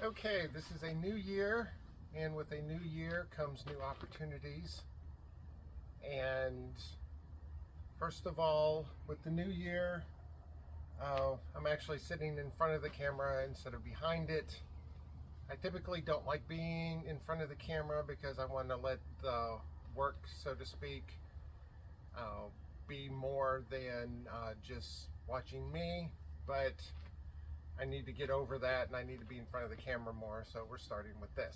Okay, this is a new year, and with a new year comes new opportunities. And first of all, with the new year, I'm actually sitting in front of the camera instead of behind it. I typically don't like being in front of the camera because I want to let the work, so to speak, be more than just watching me, but I need to get over that and I need to be in front of the camera more, so we're starting with this.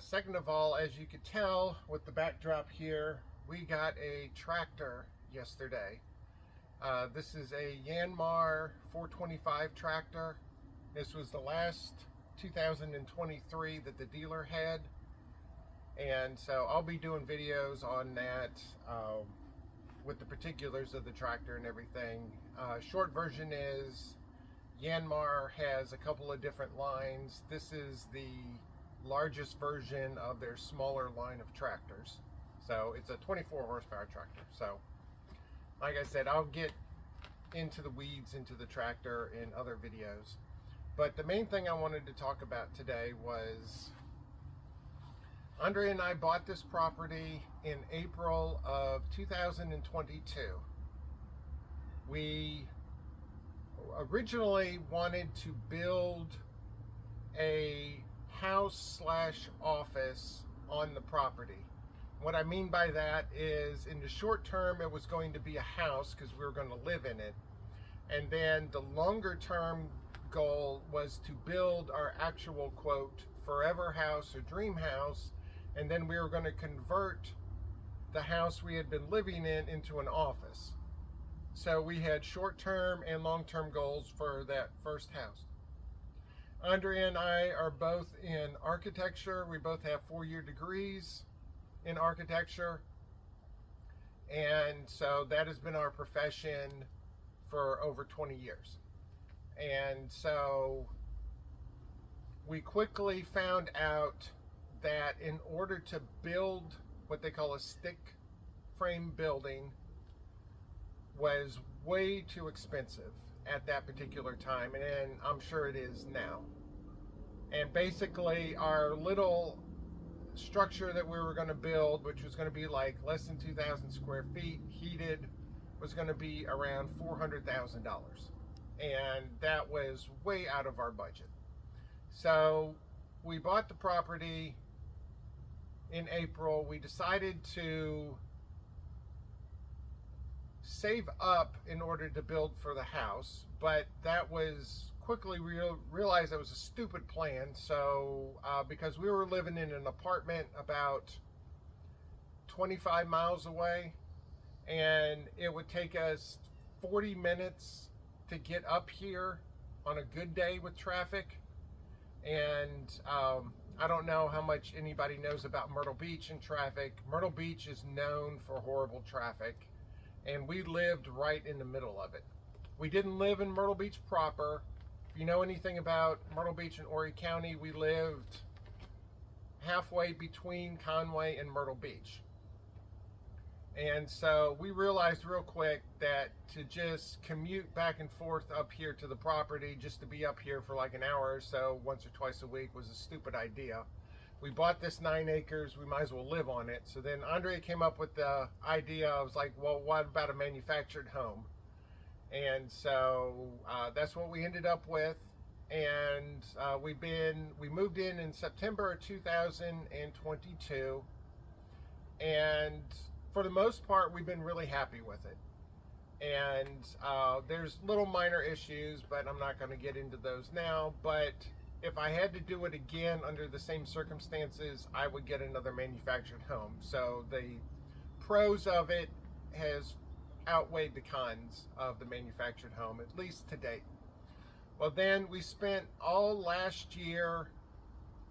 Second of all, as you could tell with the backdrop here, we got a tractor yesterday. This is a Yanmar 425 tractor. This was the last 2023 that the dealer had, and so I'll be doing videos on that with the particulars of the tractor and everything. Short version is Yanmar has a couple of different lines. This is the largest version of their smaller line of tractors. So it's a 24 horsepower tractor. So like I said, I'll get into the weeds into the tractor in other videos. But the main thing I wanted to talk about today was Andre and I bought this property in April of 2022. We originally wanted to build a house slash office on the property. What I mean by that is, in the short term, it was going to be a house because we were going to live in it. And then the longer term goal was to build our actual, quote, forever house or dream house. And then we were going to convert the house we had been living in into an office. So we had short-term and long-term goals for that first house. Andre and I are both in architecture. We both have 4-year degrees in architecture. And so that has been our profession for over 20 years. And so we quickly found out that in order to build what they call a stick frame building was way too expensive at that particular time, and I'm sure it is now. And basically our little structure that we were going to build, which was going to be like less than 2,000 square feet, heated, was going to be around $400,000, and that was way out of our budget. So we bought the property in April. We decided to save up in order to build for the house, but that was quickly realized that was a stupid plan. So because we were living in an apartment about 25 miles away, and it would take us 40 minutes to get up here on a good day with traffic. And I don't know how much anybody knows about Myrtle Beach and traffic. Myrtle Beach is known for horrible traffic, and we lived right in the middle of it. We didn't live in Myrtle Beach proper. If you know anything about Myrtle Beach and Horry County, we lived halfway between Conway and Myrtle Beach. And so we realized real quick that to just commute back and forth up here to the property, just to be up here for like an hour or so once or twice a week, was a stupid idea. We bought this 9 acres, we might as well live on it. So then Andre came up with the idea. I was like, well, what about a manufactured home? And so that's what we ended up with. And we moved in September of 2022. And for the most part, we've been really happy with it. And there's little minor issues, but I'm not going to get into those now. But if I had to do it again under the same circumstances, I would get another manufactured home. So the pros of it has outweighed the cons of the manufactured home, at least to date. Well, then we spent all last year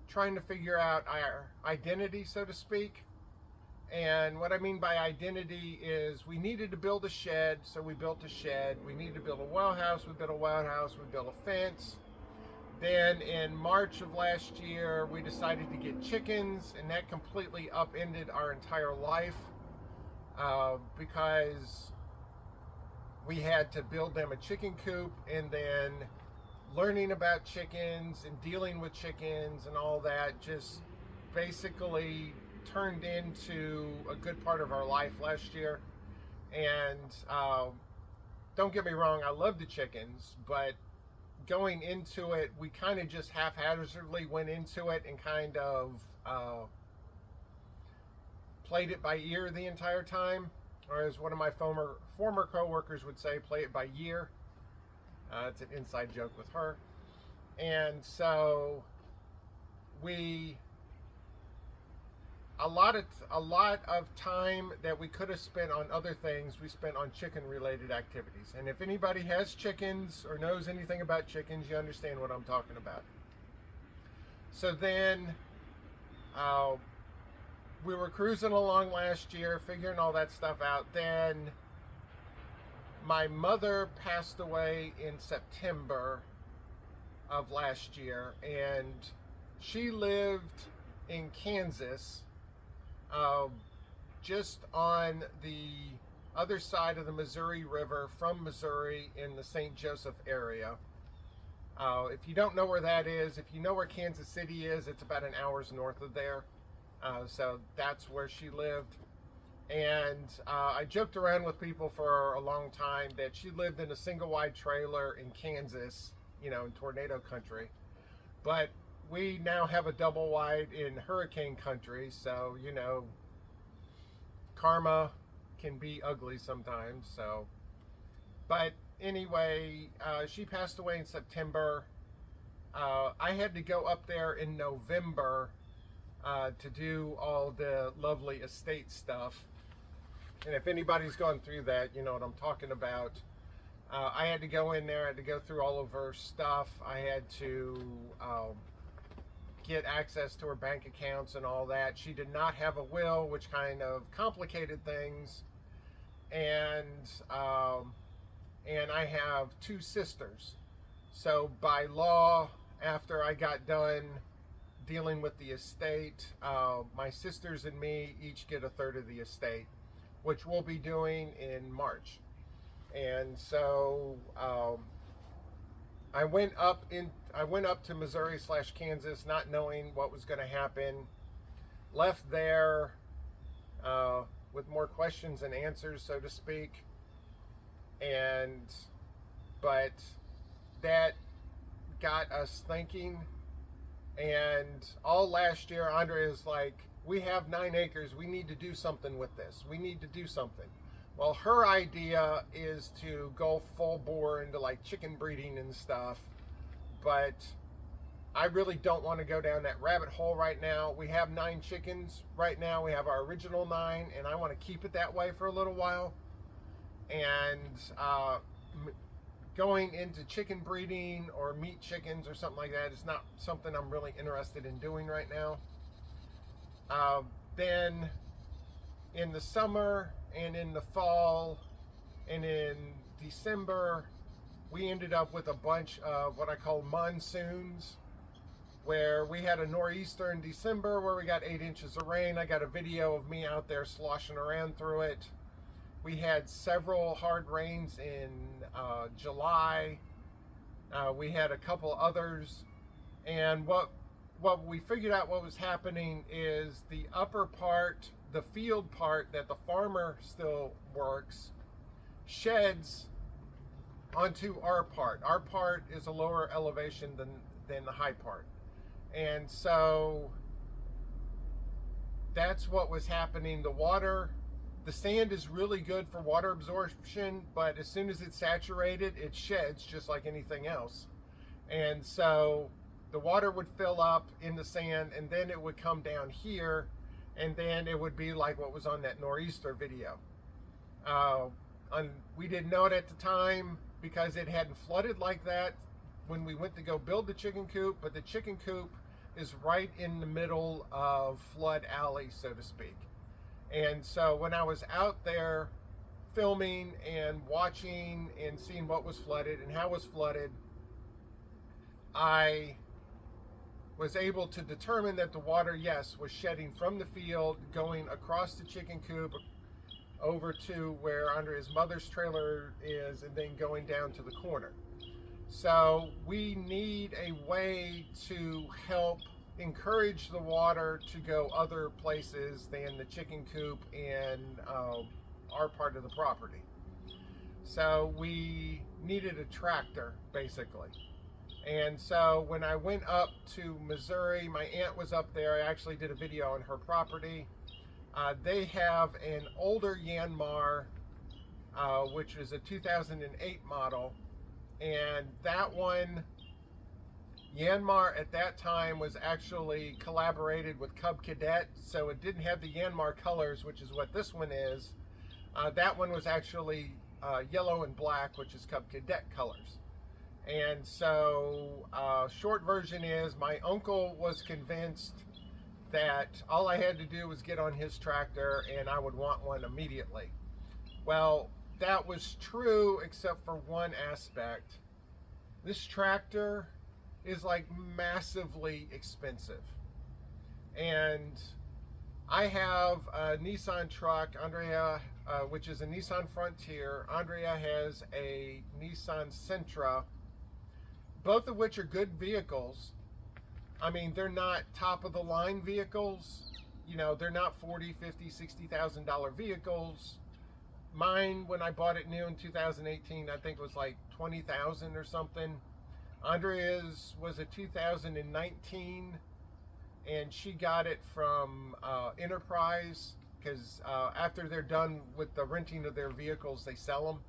trying to figure out our identity, so to speak. And what I mean by identity is we needed to build a shed, so we built a shed. We needed to build a well house, we built a well house. We built a fence. Then in March of last year, we decided to get chickens, and that completely upended our entire life because we had to build them a chicken coop and then learning about chickens and dealing with chickens and all that just basically turned into a good part of our life last year. And don't get me wrong, I love the chickens, but going into it, we kind of just haphazardly went into it and kind of played it by ear the entire time, or as one of my former co-workers would say, play it by year. It's an inside joke with her. And so a lot of time that we could have spent on other things, we spent on chicken related activities. And if anybody has chickens or knows anything about chickens, you understand what I'm talking about. So then we were cruising along last year, figuring all that stuff out. Then my mother passed away in September of last year, and she lived in Kansas, just on the other side of the Missouri River from Missouri in the St. Joseph area. If you don't know where that is, if you know where Kansas City is, it's about an hour's north of there. So that's where she lived. And I joked around with people for a long time that she lived in a single wide trailer in Kansas, you know, in tornado country. But we now have a double wide in hurricane country, so, you know, karma can be ugly sometimes. So, but anyway, she passed away in September. I had to go up there in November to do all the lovely estate stuff. And if anybody's gone through that, you know what I'm talking about. I had to go in there, I had to go through all of her stuff. I had to get access to her bank accounts and all that. She did not have a will, which kind of complicated things. And I have two sisters. So by law, after I got done dealing with the estate, my sisters and me each get a third of the estate, which we'll be doing in March. And so I went up to Missouri/Kansas, not knowing what was going to happen. Left there with more questions than answers, so to speak. But that got us thinking. And all last year, Andrea is like, we have 9 acres. We need to do something with this. We need to do something. Well, her idea is to go full bore into like chicken breeding and stuff. But I really don't want to go down that rabbit hole right now. We have 9 chickens right now. We have our original 9, and I want to keep it that way for a little while. And going into chicken breeding or meat chickens or something like that is not something I'm really interested in doing right now. Then in the summer and in the fall and in December, we ended up with a bunch of what I call monsoons, where we had a nor'easter in December where we got 8 inches of rain. I got a video of me out there sloshing around through it. We had several hard rains in July. We had a couple others. And what we figured out what was happening is the upper part, the field part that the farmer still works, sheds onto our part. Our part is a lower elevation than the high part. And so that's what was happening. The sand is really good for water absorption, but as soon as it's saturated, it sheds just like anything else. And so the water would fill up in the sand, and then it would come down here, and then it would be like what was on that nor'easter video. We didn't know it at the time because it hadn't flooded like that when we went to go build the chicken coop, but the chicken coop is right in the middle of flood alley, so to speak. And so when I was out there filming and watching and seeing what was flooded and how it was flooded, I was able to determine that the water, yes, was shedding from the field, going across the chicken coop over to where Andrea's mother's trailer is, and then going down to the corner. So we need a way to help encourage the water to go other places than the chicken coop in our part of the property. So we needed a tractor, basically. And so when I went up to Missouri, my aunt was up there. I actually did a video on her property. They have an older Yanmar, which is a 2008 model. And that one, Yanmar at that time was actually collaborated with Cub Cadet. So it didn't have the Yanmar colors, which is what this one is. That one was actually yellow and black, which is Cub Cadet colors. And so short version is my uncle was convinced that all I had to do was get on his tractor and I would want one immediately. Well, that was true except for one aspect. This tractor is like massively expensive. And I have a Nissan truck, Andrea, which is a Nissan Frontier. Andrea has a Nissan Sentra, both of which are good vehicles. I mean, they're not top of the line vehicles. You know, they're not $40,000, $50,000, $60,000 vehicles. Mine, when I bought it new in 2018, I think was like $20,000 or something. Andrea's was a 2019, and she got it from Enterprise, because after they're done with the renting of their vehicles, they sell them.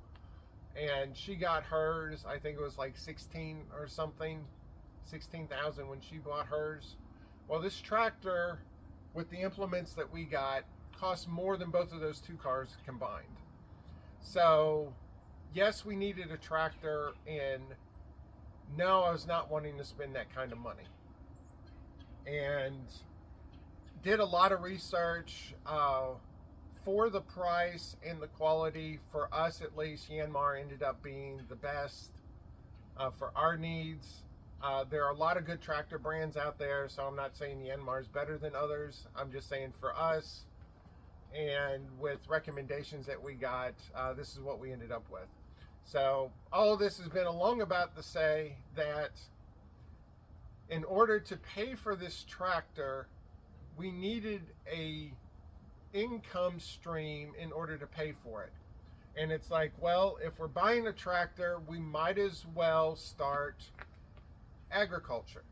And she got hers, I think it was like 16 or something, 16,000 when she bought hers. Well, this tractor with the implements that we got cost more than both of those two cars combined. So yes, we needed a tractor, and no, I was not wanting to spend that kind of money. And did a lot of research for the price and the quality. For us, at least, Yanmar ended up being the best for our needs. There are a lot of good tractor brands out there, so I'm not saying Yanmar is better than others. I'm just saying for us, and with recommendations that we got, this is what we ended up with. So all of this has been along about to say that in order to pay for this tractor, we needed a income stream in order to pay for it. And it's like, well, if we're buying a tractor, we might as well start agriculture.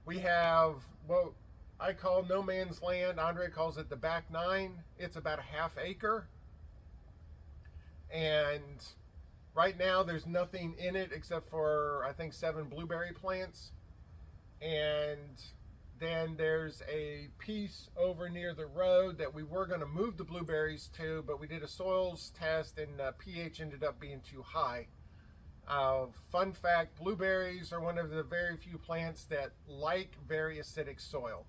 We have what I call no man's land. Andre calls it the back nine. It's about a half acre. And right now there's nothing in it except for, I think, 7 blueberry plants. And then there's a piece over near the road that we were going to move the blueberries to, but we did a soils test and pH ended up being too high. Fun fact, blueberries are one of the very few plants that like very acidic soil.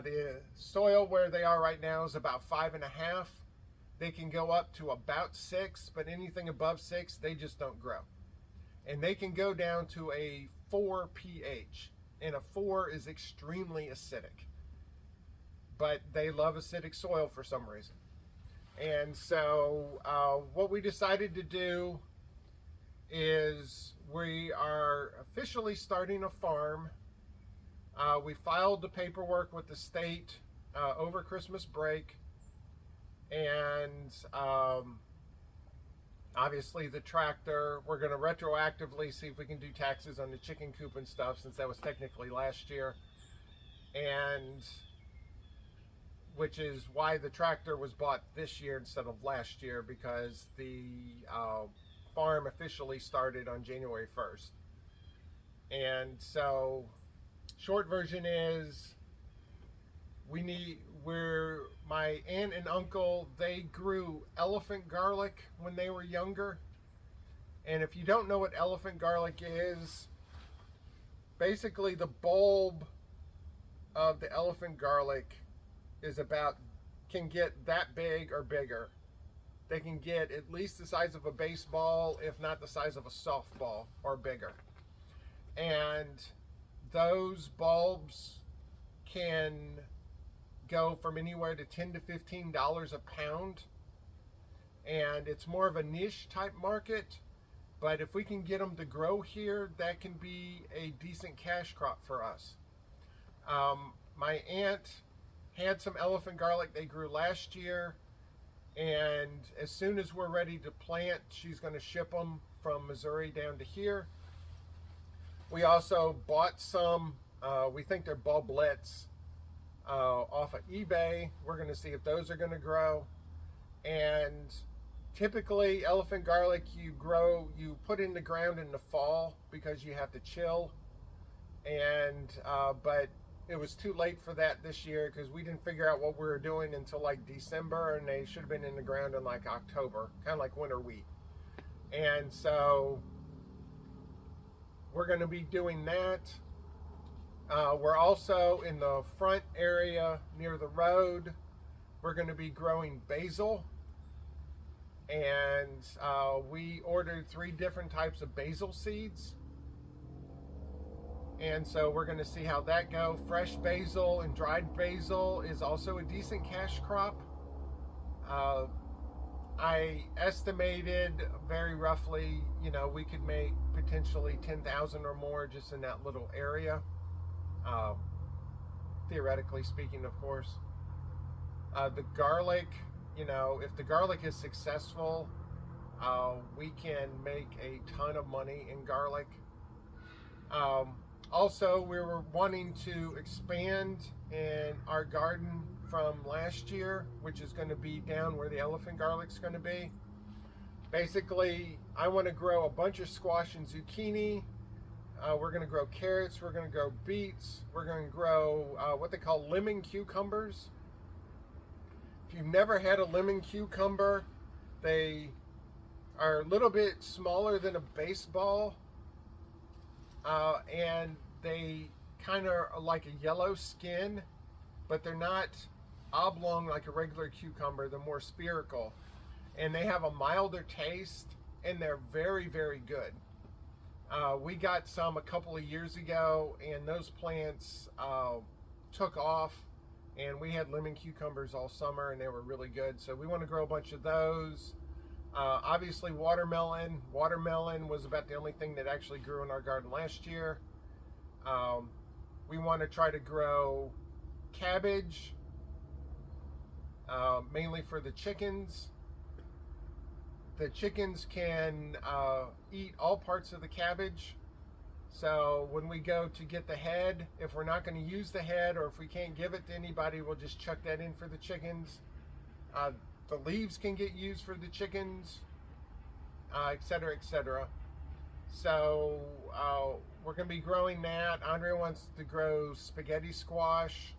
The soil where they are right now is about 5.5. They can go up to about 6, but anything above 6, they just don't grow. And they can go down to a 4 pH. And a 4 is extremely acidic, but they love acidic soil for some reason. And so what we decided to do is we are officially starting a farm. We filed the paperwork with the state over Christmas break, and obviously the tractor, we're going to retroactively see if we can do taxes on the chicken coop and stuff, since that was technically last year, and which is why the tractor was bought this year instead of last year, because the farm officially started on January 1st. And so short version is my aunt and uncle, they grew elephant garlic when they were younger. And if you don't know what elephant garlic is, basically the bulb of the elephant garlic is can get that big or bigger. They can get at least the size of a baseball, if not the size of a softball or bigger. And those bulbs can go from anywhere to $10 to $15 a pound, and it's more of a niche type market. But if we can get them to grow here, that can be a decent cash crop for us. My aunt had some elephant garlic they grew last year, and as soon as we're ready to plant, she's going to ship them from Missouri down to here. We also bought some, we think they're bulblets, off of eBay. We're going to see if those are going to grow. And typically elephant garlic you put in the ground in the fall because you have to chill. And but it was too late for that this year because we didn't figure out what we were doing until like December, and they should have been in the ground in like October, kind of like winter wheat. And so we're going to be doing that. We're also in the front area near the road. We're going to be growing basil, and we ordered 3 different types of basil seeds. And so we're going to see how that go. Fresh basil and dried basil is also a decent cash crop. I estimated very roughly, you know, we could make potentially 10,000 or more just in that little area. Theoretically speaking, of course. The garlic, you know, if the garlic is successful, we can make a ton of money in garlic. Also, we were wanting to expand in our garden from last year, which is going to be down where the elephant garlic's going to be. Basically, I want to grow a bunch of squash and zucchini. We're going to grow carrots. We're going to grow beets. We're going to grow what they call lemon cucumbers. If you've never had a lemon cucumber, they are a little bit smaller than a baseball. And they kind of are like a yellow skin, but they're not oblong like a regular cucumber. They're more spherical, and they have a milder taste, and they're very, very good. We got some a couple of years ago, and those plants took off, and we had lemon cucumbers all summer, and they were really good. So we want to grow a bunch of those. Obviously watermelon. Watermelon was about the only thing that actually grew in our garden last year. We want to try to grow cabbage, mainly for the chickens. The chickens can eat all parts of the cabbage. So when we go to get the head, if we're not going to use the head, or if we can't give it to anybody, we'll just chuck that in for the chickens. The leaves can get used for the chickens, etc., etc. So we're going to be growing that. Andrea wants to grow spaghetti squash,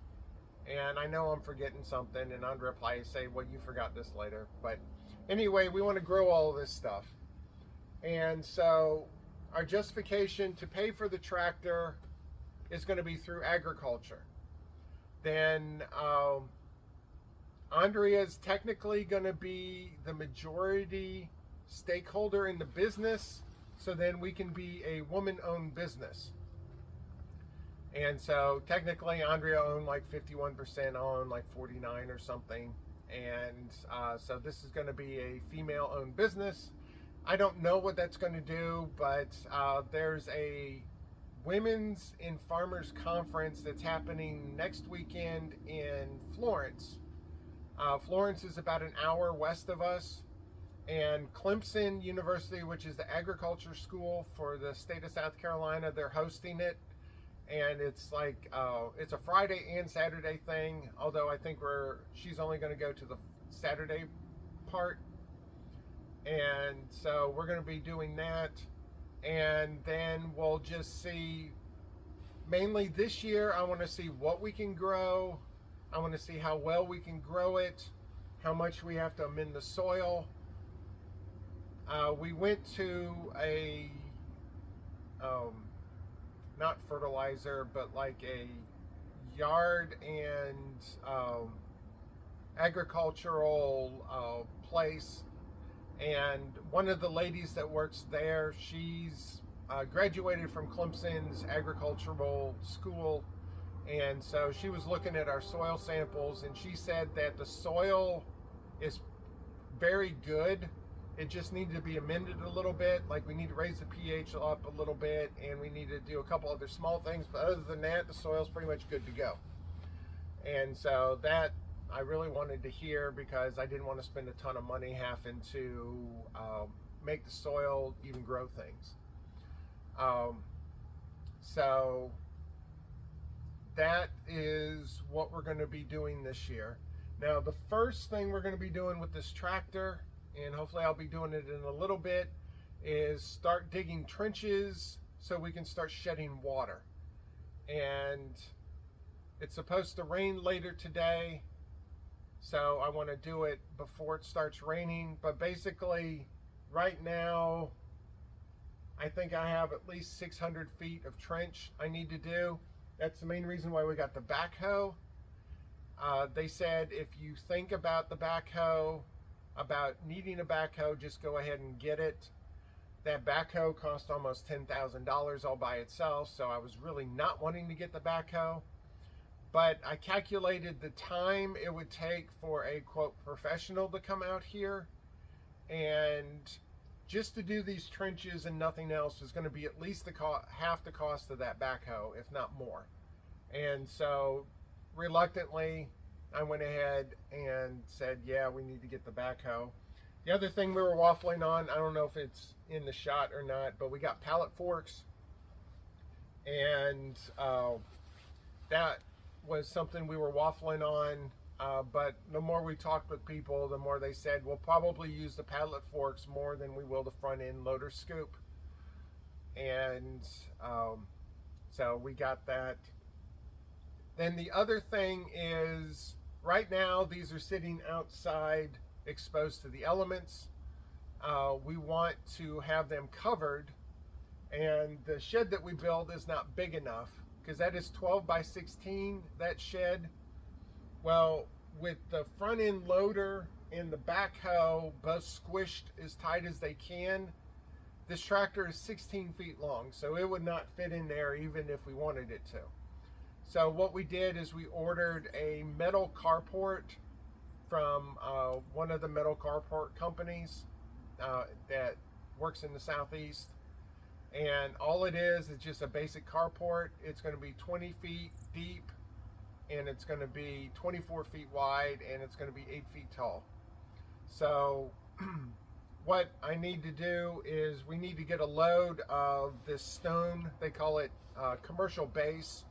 and I know I'm forgetting something, and Andrea probably say, well, you forgot this later. But anyway, we want to grow all of this stuff. And so our justification to pay for the tractor is going to be through agriculture. Then Andrea is technically going to be the majority stakeholder in the business, so then we can be a woman-owned business. And so technically Andrea owned like 51%, on like 49 or something. And so this is going to be a female-owned business. I don't know what that's going to do, but there's a Women's in Farmers Conference that's happening next weekend in Florence. Florence is about an hour west of us, and Clemson University, which is the agriculture school for the state of South Carolina, they're hosting it. And it's like it's a Friday and Saturday thing, although I think she's only going to go to the Saturday part. And so we're going to be doing that, and then we'll just see. Mainly this year, I want to see what we can grow. I want to see how well we can grow it, how much we have to amend the soil. We went to a not fertilizer, but like a yard and agricultural place, and one of the ladies that works there, she's graduated from Clemson's agricultural school, and so she was looking at our soil samples, and she said that the soil is very good. It just needed to be amended a little bit. Like we need to raise the pH up a little bit, and we need to do a couple other small things. But other than that, the soil's pretty much good to go. And so that I really wanted to hear, because I didn't want to spend a ton of money having to make the soil even grow things. So that is what we're going to be doing this year. Now, the first thing we're going to be doing with this tractor, and hopefully I'll be doing it in a little bit, is start digging trenches so we can start shedding water. And it's supposed to rain later today, so I want to do it before it starts raining. But basically, right now, I think I have at least 600 feet of trench I need to do. That's the main reason why we got the backhoe. They said if you think about the backhoe, about needing a backhoe, just go ahead and get it. That backhoe cost almost $10,000 all by itself, so I was really not wanting to get the backhoe. But I calculated the time it would take for a, quote, professional to come out here, and just to do these trenches and nothing else is going to be at least half the cost of that backhoe, if not more. And so reluctantly, I went ahead and said, yeah, we need to get the backhoe. The other thing we were waffling on, I don't know if it's in the shot or not, but we got pallet forks. And that was something we were waffling on. But the more we talked with people, the more they said, we'll probably use the pallet forks more than we will the front end loader scoop. And so we got that. Then the other thing is, right now these are sitting outside exposed to the elements. We want to have them covered, and the shed that we build is not big enough, because that is 12 by 16, that shed. Well, with the front end loader and the backhoe both squished as tight as they can, this tractor is 16 feet long, so it would not fit in there even if we wanted it to. So what we did is we ordered a metal carport from one of the metal carport companies that works in the Southeast. And all it is just a basic carport. It's going to be 20 feet deep, and it's going to be 24 feet wide, and it's going to be 8 feet tall. So what I need to do is we need to get a load of this stone. They call it commercial base.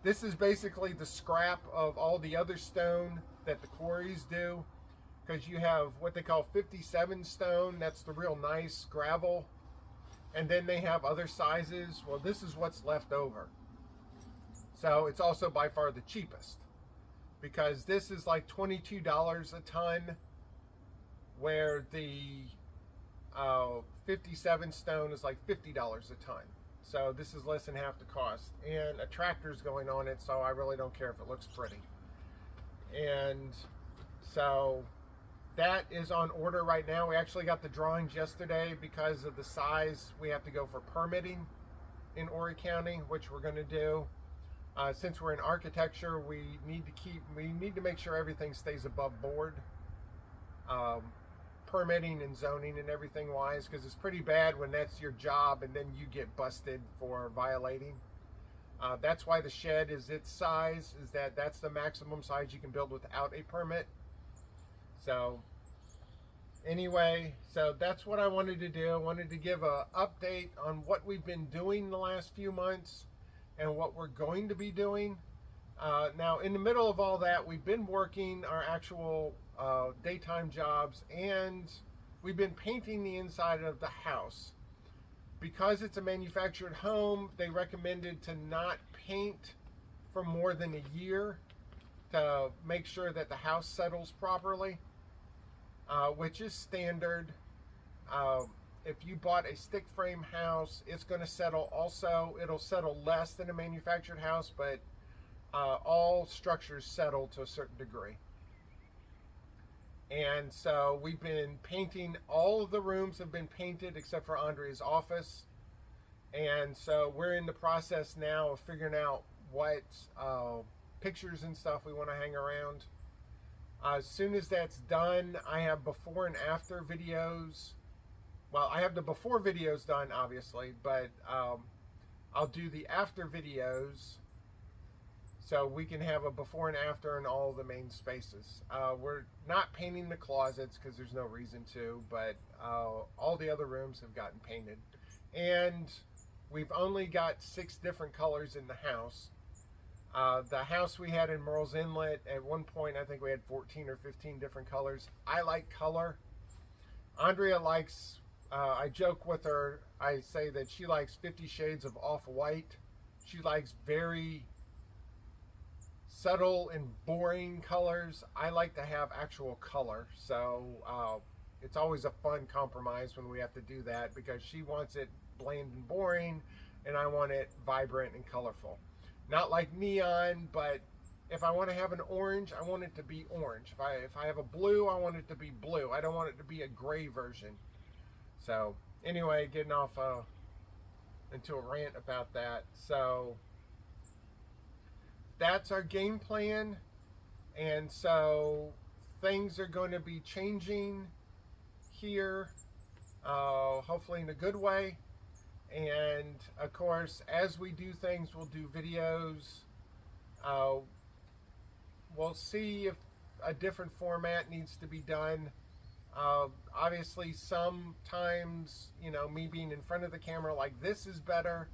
This is basically the scrap of all the other stone that the quarries do, because you have what they call 57 stone. That's the real nice gravel. And then they have other sizes. Well, this is what's left over. So it's also by far the cheapest, because this is like $22 a ton, where the 57 stone is like $50 a ton. So this is less than half the cost, and a tractor's going on it, so I really don't care if it looks pretty. And so that is on order right now. We actually got the drawings yesterday. Because of the size, we have to go for permitting in Horry County, which we're going to do. Since we're in architecture, we need to make sure everything stays above board, permitting and zoning and everything wise, because it's pretty bad when that's your job and then you get busted for violating. That's why the shed is its size, is that's the maximum size you can build without a permit. So anyway, so that's what I wanted to do. I wanted to give an update on what we've been doing the last few months and what we're going to be doing. Now, in the middle of all that, we've been working our actual daytime jobs, and we've been painting the inside of the house. Because it's a manufactured home, they recommended to not paint for more than a year to make sure that the house settles properly, which is standard. If you bought a stick frame house, it's going to settle also. It'll settle less than a manufactured house, but all structures settle to a certain degree. And so we've been painting. All of the rooms have been painted except for Andrea's office. And so we're in the process now of figuring out what pictures and stuff we want to hang around. As soon as that's done, I have before and after videos well, I have the before videos done, obviously, but I'll do the after videos so we can have a before and after in all the main spaces. We're not painting the closets because there's no reason to, but all the other rooms have gotten painted. And we've only got 6 different colors in the house. The house we had in Merle's Inlet, at one point I think we had 14 or 15 different colors. I like color. Andrea likes, I joke with her, I say that she likes 50 shades of off-white. She likes very subtle and boring colors. I like to have actual color, so it's always a fun compromise when we have to do that, because she wants it bland and boring and I want it vibrant and colorful. Not like neon, but if I want to have an orange, I want it to be orange. If I have a blue, I want it to be blue. I don't want it to be a gray version. So anyway, getting off into a rant about that. So that's our game plan, and so things are going to be changing here, hopefully in a good way. And of course, as we do things, we'll do videos. We'll see if a different format needs to be done. Obviously, sometimes, you know, me being in front of the camera like this is better,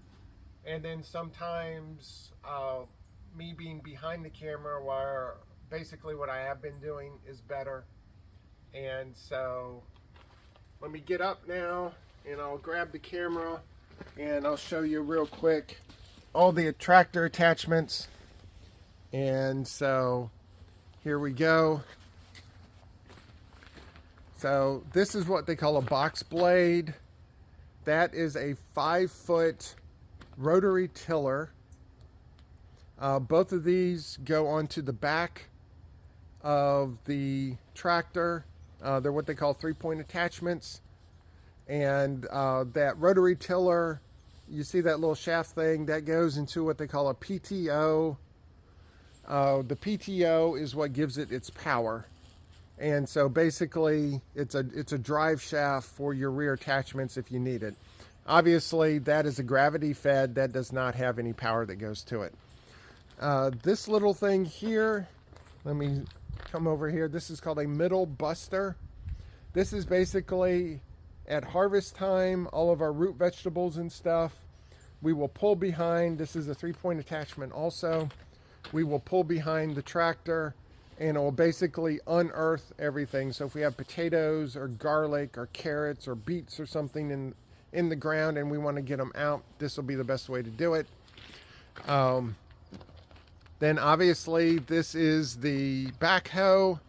and then sometimes me being behind the camera, where basically what I have been doing, is better. And so let me get up now and I'll grab the camera and I'll show you real quick all the tractor attachments. And so here we go. So this is what they call a box blade. That is a 5-foot rotary tiller. Both of these go onto the back of the tractor. They're what they call 3-point attachments. And that rotary tiller, you see that little shaft thing, that goes into what they call a PTO. The PTO is what gives it its power. And so basically it's a drive shaft for your rear attachments if you need it. Obviously that is a gravity fed, that does not have any power that goes to it. This little thing here, let me come over here. This is called a middle buster. This is basically at harvest time, all of our root vegetables and stuff, we will pull behind. This is a 3-point attachment also. We will pull behind the tractor and it will basically unearth everything. So if we have potatoes or garlic or carrots or beets or something in the ground and we want to get them out, this will be the best way to do it. Then obviously this is the backhoe.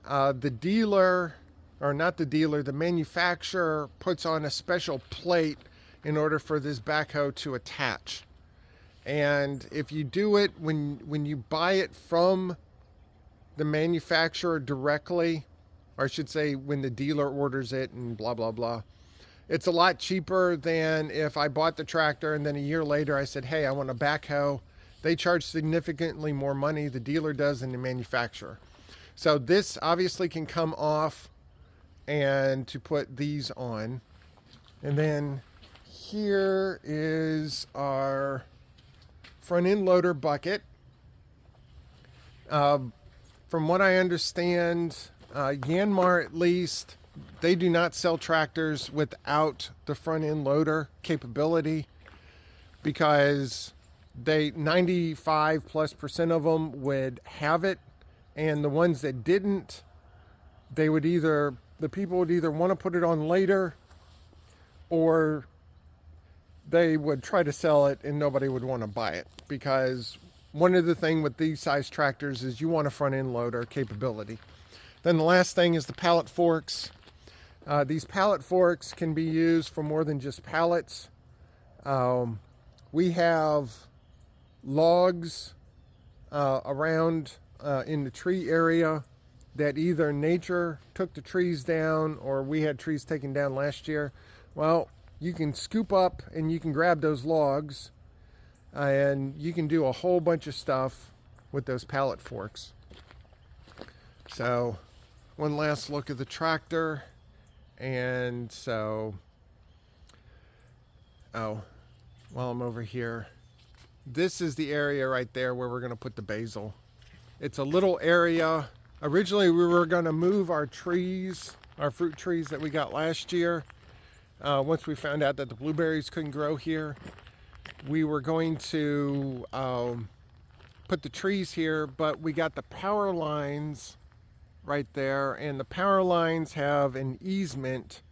The dealer, or not the dealer, the manufacturer puts on a special plate in order for this backhoe to attach. And if you do it when you buy it from the manufacturer directly, or I should say when the dealer orders it and blah blah blah, it's a lot cheaper than if I bought the tractor and then a year later I said, hey, I want a backhoe. They charge significantly more money, the dealer does, than the manufacturer. So this obviously can come off, and to put these on. And then here is our front end loader bucket. From what I understand, Yanmar at least, they do not sell tractors without the front end loader capability, because 95+% of them would have it, and the ones that didn't, the people would either want to put it on later, or they would try to sell it and nobody would want to buy it, because one of the things with these size tractors is you want a front end loader capability. Then the last thing is the pallet forks. These pallet forks can be used for more than just pallets. We have logs around in the tree area that either nature took the trees down or we had trees taken down last year. Well, you can scoop up and you can grab those logs and you can do a whole bunch of stuff with those pallet forks. So one last look at the tractor, And so, oh, while I'm over here, this is the area right there where we're going to put the basil. It's a little area. Originally, we were going to move our trees, our fruit trees that we got last year. Once we found out that the blueberries couldn't grow here, we were going to put the trees here, but we got the power lines right there, and the power lines have an easement,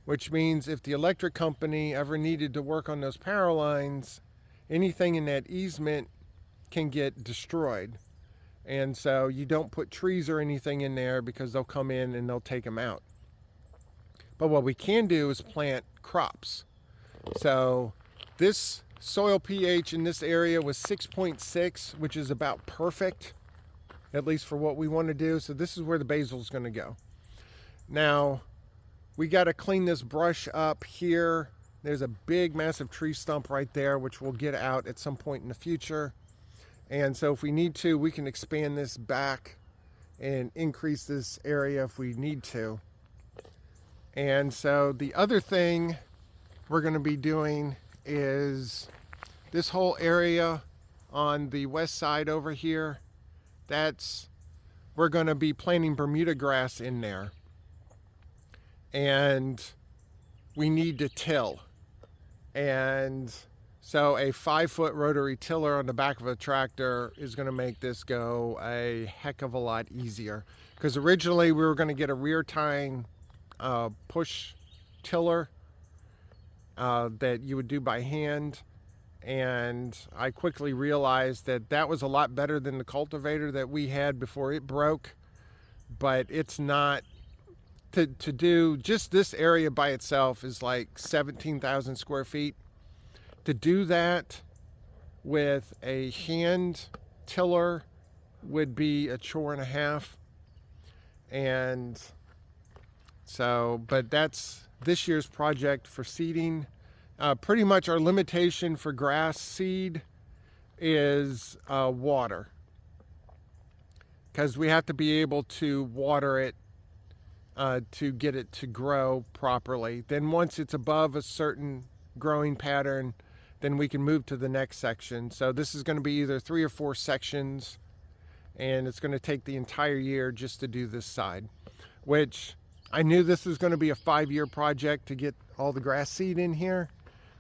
which means if the electric company ever needed to work on those power lines, anything in that easement can get destroyed. And so you don't put trees or anything in there because they'll come in and they'll take them out. But what we can do is plant crops. So this soil pH in this area was 6.6, which is about perfect, at least for what we want to do. So this is where the basil is going to go. Now, we got to clean this brush up here. There's a big, massive tree stump right there, which we'll get out at some point in the future. And so if we need to, we can expand this back and increase this area if we need to. And so the other thing we're going to be doing is this whole area on the west side over here. We're going to be planting Bermuda grass in there. And we need to till. And so a 5-foot rotary tiller on the back of a tractor is going to make this go a heck of a lot easier. Because originally we were going to get a rear tying push tiller that you would do by hand. And I quickly realized that that was a lot better than the cultivator that we had before it broke. But it's not, to do just this area by itself is like 17,000 square feet. To do that with a hand tiller would be a chore and a half. And so, but that's this year's project for seeding. Pretty much our limitation for grass seed is water, because we have to be able to water it to get it to grow properly. Then once it's above a certain growing pattern, then we can move to the next section. So this is going to be either 3 or 4 sections, and it's going to take the entire year just to do this side, which I knew this was going to be a 5-year project to get all the grass seed in here.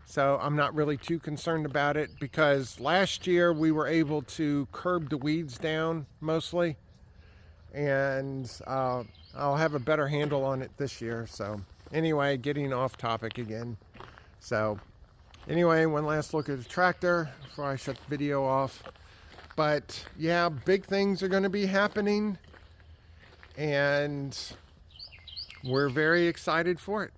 So I'm not really too concerned about it, because last year we were able to curb the weeds down mostly, and I'll have a better handle on it this year. So anyway, getting off topic again. So anyway, one last look at the tractor before I shut the video off. But yeah, big things are going to be happening, and we're very excited for it.